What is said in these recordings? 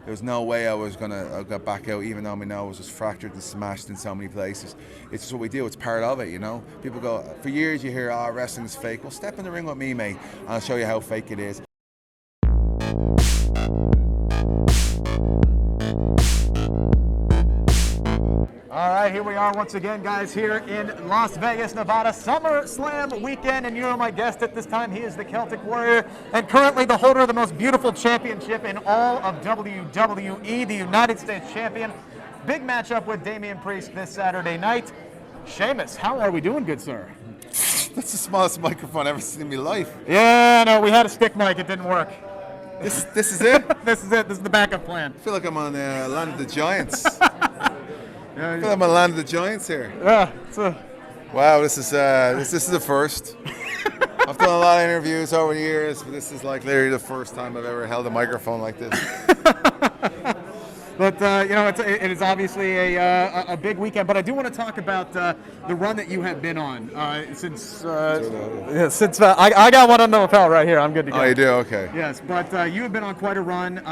there was no way I was gonna get back out, even though my nose was fractured and smashed in so many places. It's just what we do. It's part of it, you know. People go, for years you hear, "Oh, wrestling's fake." Well, step in the ring with me, mate, and I'll show you how fake it is. All right, here we are once again, guys, here in Las Vegas, Nevada, SummerSlam weekend, and you're my guest at this time. He is the Celtic Warrior, and currently the holder of the most beautiful championship in all of WWE, the United States Champion. Big matchup with Damian Priest this Saturday night. Sheamus, how are we doing, good sir? That's the smallest microphone I've ever seen in my life. Yeah, no, we had a stick mic, it didn't work. This is it? This is it, this is the backup plan. I feel like I'm on Land of the Giants. I feel like I'm on Land of the Giants here. Yeah, wow, this is a first. I've done a lot of interviews over the years, but this is like literally the first time I've ever held a microphone like this. But you know, it is obviously a big weekend. But I do want to talk about the run that you have been on since I got one on the lapel right here. I'm good to go. Oh, you do? Okay. Yes, but you have been on quite a run.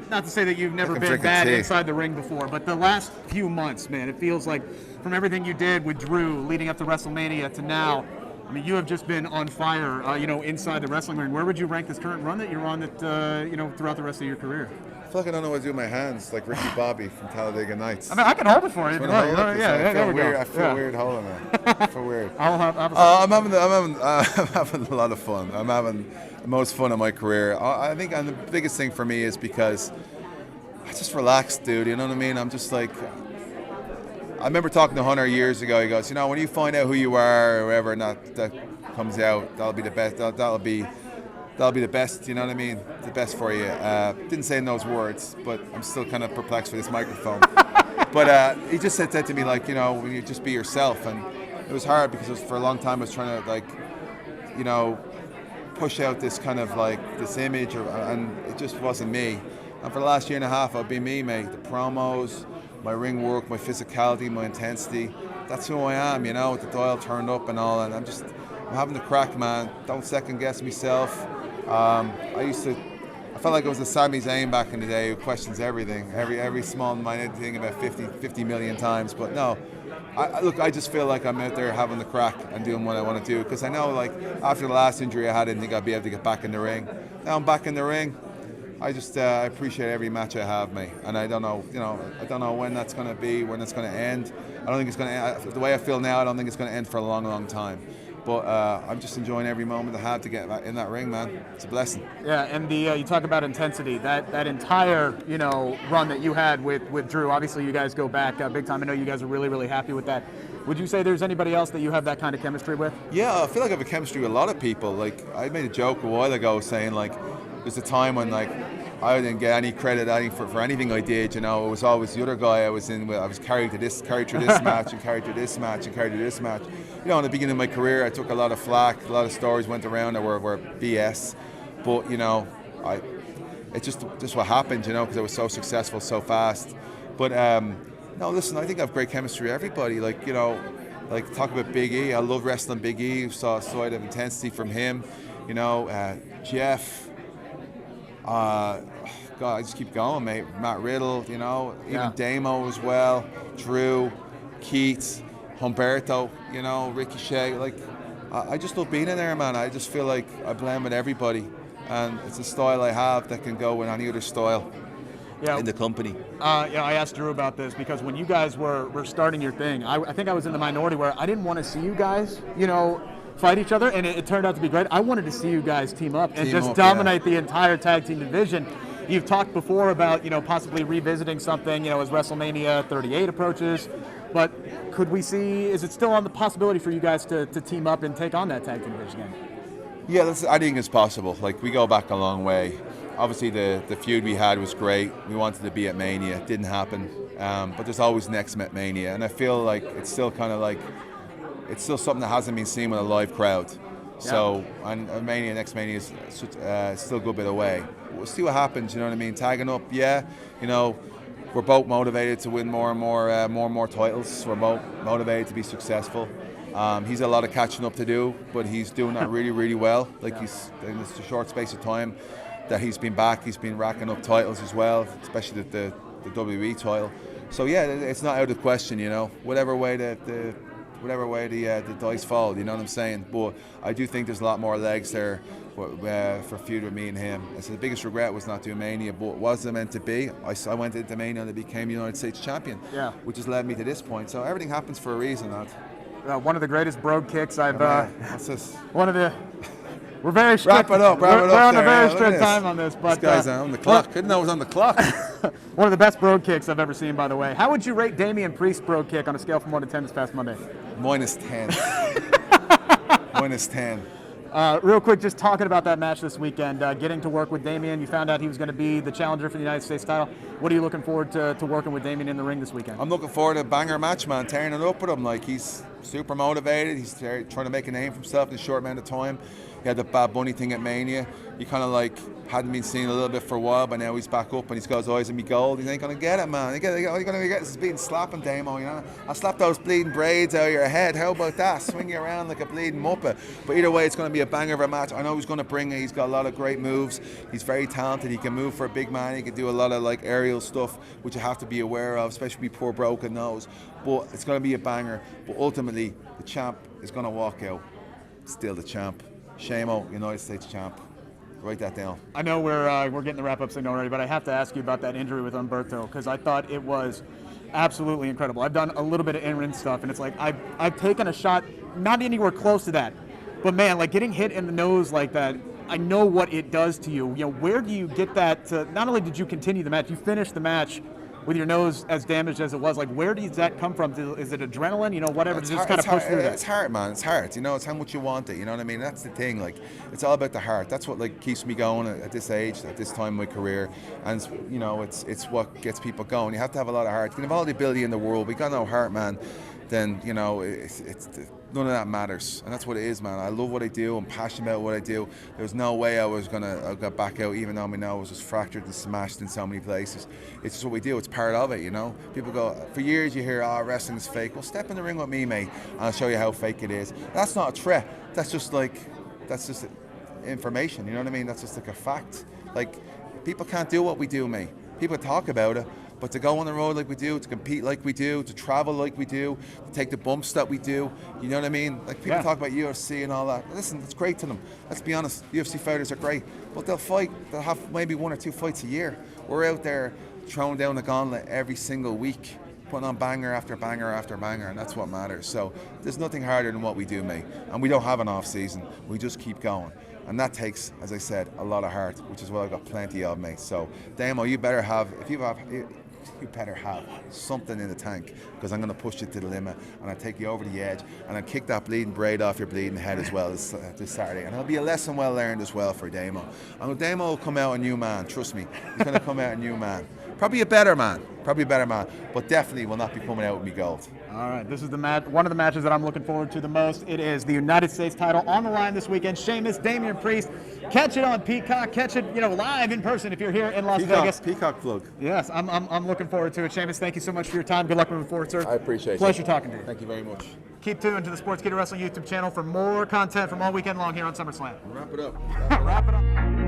Not to say that you've never been drink a bad tea. inside the ring before, but the last few months, man, it feels like from everything you did with Drew leading up to WrestleMania to now, I mean, you have just been on fire, you know, inside the wrestling ring. Where would you rank this current run that you're on that, you know, throughout the rest of your career? I feel like I don't know what to do with my hands, like Ricky Bobby from Talladega Nights. I mean, I can hold it for you. If you like. I feel we weird. go. I feel weird holding it. I feel weird. I'm I'm having a lot of fun. I'm having the most fun of my career. I think the biggest thing for me is because I just relaxed, dude. You know what I mean? I'm just like, I remember talking to Hunter years ago. He goes, you know, when you find out who you are or whoever, and that comes out, that'll be the best. That'll be the best, you know what I mean? The best for you. Didn't say in those words, but I'm still kind of perplexed with this microphone. But he just said to me, like, you know, when you just be yourself. And it was hard because for a long time I was trying to, like, you know, push out this kind of, like, this image, and it just wasn't me. And for the last year and a half, I've been me, mate. The promos, my ring work, my physicality, my intensity. That's who I am, you know, with the dial turned up and all. And I'm having the crack, man. Don't second guess myself. I felt like it was the Sami Zayn back in the day who questions everything, every small minute thing about 50 million times. But no, I just feel like I'm out there having the crack and doing what I want to do, because I know, like, after the last injury I had, I didn't think I'd be able to get back in the ring. Now I'm back in the ring. I just I appreciate every match I have, mate. And I don't know, you know, I don't know when that's going to be, when it's going to end. I don't think it's going to. The way I feel now, I don't think it's going to end for a long, long time. But I'm just enjoying every moment I have to get in that ring, man. It's a blessing. Yeah, and you talk about intensity. That entire, you know, run that you had with Drew. Obviously, you guys go back big time. I know you guys are really, really happy with that. Would you say there's anybody else that you have that kind of chemistry with? Yeah, I feel like I have a chemistry with a lot of people. Like, I made a joke a while ago saying, like, there's a time when, like, I didn't get any credit for anything I did. You know, it was always the other guy I was in with. I was carried through this match and carried through this match and carried through this match. You know, in the beginning of my career, I took a lot of flack. A lot of stories went around that were BS. But, you know, it's just what happened, you know, because I was so successful so fast. But, no, listen, I think I have great chemistry with everybody. Like, you know, like, talk about Big E. I love wrestling Big E. Saw a side of intensity from him. You know, Jeff. God, I just keep going, mate. Matt Riddle, you know, even Damo as well. Drew, Keith, Humberto, you know, Ricochet. Like, I just love being in there, man. I just feel like I blend with everybody, and it's a style I have that can go with any other style in the company. Yeah, I asked Drew about this because when you guys were starting your thing, I think I was in the minority where I didn't want to see you guys, you know, fight each other, and it turned out to be great. I wanted to see you guys team up and dominate the entire tag team division. You've talked before about, you know, possibly revisiting something, you know, as WrestleMania 38 approaches, but could we see, is it still on the possibility for you guys to team up and take on that tag team division again? Yeah, I think it's possible. Like, we go back a long way. Obviously, the feud we had was great. We wanted to be at Mania. It didn't happen. But there's always next Mania, and I feel like it's still kind of like, it's still something that hasn't been seen with a live crowd. So, and next Mania is still a good bit away. We'll see what happens, you know what I mean? Tagging up, yeah, you know, we're both motivated to win more and more titles. We're both motivated to be successful. He's a lot of catching up to do, but he's doing that really, really well. Like, he's in this short space of time, that he's been back. He's been racking up titles as well, especially the WWE title. So yeah, it's not out of the question, you know. Whatever way the dice fall, you know what I'm saying. But I do think there's a lot more legs there for feud with me and him. So the biggest regret was not doing Mania, but it wasn't meant to be. I went into Mania and I became United States champion, which has led me to this point. So everything happens for a reason, lad. One of the greatest Brogue kicks I've. What's this? One of the. We're very strict. Wrap it up. We're on a very strict time on this. But, this guy's on the clock. Couldn't know it was on the clock. One of the best Brogue kicks I've ever seen, by the way. How would you rate Damian Priest's Brogue kick on a scale from 1 to 10 this past Monday? -10. -10. Real quick, just talking about that match this weekend, getting to work with Damian. You found out he was going to be the challenger for the United States title. What are you looking forward to working with Damian in the ring this weekend? I'm looking forward to a banger match, man. Tearing it up with him. Like, he's super motivated. He's trying to make a name for himself in a short amount of time. He had the Bad Bunny thing at Mania. He kind of like hadn't been seen a little bit for a while, but now he's back up and he's got his eyes on me gold. He ain't gonna get it, man. All you're gonna get is beating slapping Damo, you know. I'll slap those bleeding braids out of your head. How about that? Swing you around like a bleeding muppet. But either way, it's gonna be a banger of a match. I know he's gonna bring it. He's got a lot of great moves. He's very talented. He can move for a big man. He can do a lot of like aerial stuff, which you have to be aware of, especially poor Broken knows. But it's gonna be a banger. But ultimately, the champ is gonna walk out still the champ. Shamo, United States champ. Write that down. I know we're getting the wrap-up signal already, but I have to ask you about that injury with Humberto, because I thought it was absolutely incredible. I've done a little bit of in-ring stuff, and it's like I've taken a shot, not anywhere close to that, but man, like getting hit in the nose like that, I know what it does to you. You know, where do you get that to, not only did you continue the match, you finished the match with your nose as damaged as it was. Like, where does that come from? Is it adrenaline? You know, whatever, to just kind of push through that? It's heart, man. It's heart. You know, it's how much you want it. You know what I mean? That's the thing. Like, it's all about the heart. That's what like keeps me going at this age, at this time in my career. And you know, it's what gets people going. You have to have a lot of heart. You can have all the ability in the world, but you got no heart, man. Then you know, it's none of that matters. And that's what it is, man. I love what I do. I'm passionate about what I do. There's no way I was gonna go back out, even though my nose was fractured and smashed in so many places. It's just what we do. It's part of it, you know. People go, for years you hear, oh, wrestling is fake. Well, step in the ring with me, mate, and I'll show you how fake it is. That's not a threat. That's just information, you know what I mean? That's just like a fact. Like, people can't do what we do, mate. People talk about it, but to go on the road like we do, to compete like we do, to travel like we do, to take the bumps that we do, you know what I mean? Like, people talk about UFC and all that. Listen, it's great to them. Let's be honest, UFC fighters are great, but they'll fight. They'll have maybe 1 or 2 fights a year. We're out there throwing down the gauntlet every single week, putting on banger after banger after banger, and that's what matters. So there's nothing harder than what we do, mate. And we don't have an off season. We just keep going. And that takes, as I said, a lot of heart, which is what I've got plenty of, mate. So, Damo, you better have something in the tank, because I'm going to push you to the limit, and I'll take you over the edge, and I'll kick that bleeding braid off your bleeding head as well this Saturday. And it'll be a lesson well learned as well for Damo. And Damo will come out a new man, trust me. He's going to come out a new man. Probably a better man, but definitely will not be coming out with me gold. All right, this is the match, one of the matches that I'm looking forward to the most. It is the United States title on the line this weekend. Sheamus, Damian Priest. Catch it on Peacock. Catch it, you know, live in person if you're here in Las Vegas. Peacock plug. Yes, I'm looking forward to it. Sheamus, thank you so much for your time. Good luck moving forward, sir. I appreciate it. Pleasure talking to you. Thank you very much. Keep tuned to the Sportskeeda Wrestling YouTube channel for more content from all weekend long here on SummerSlam. Wrap it up. Wrap it up.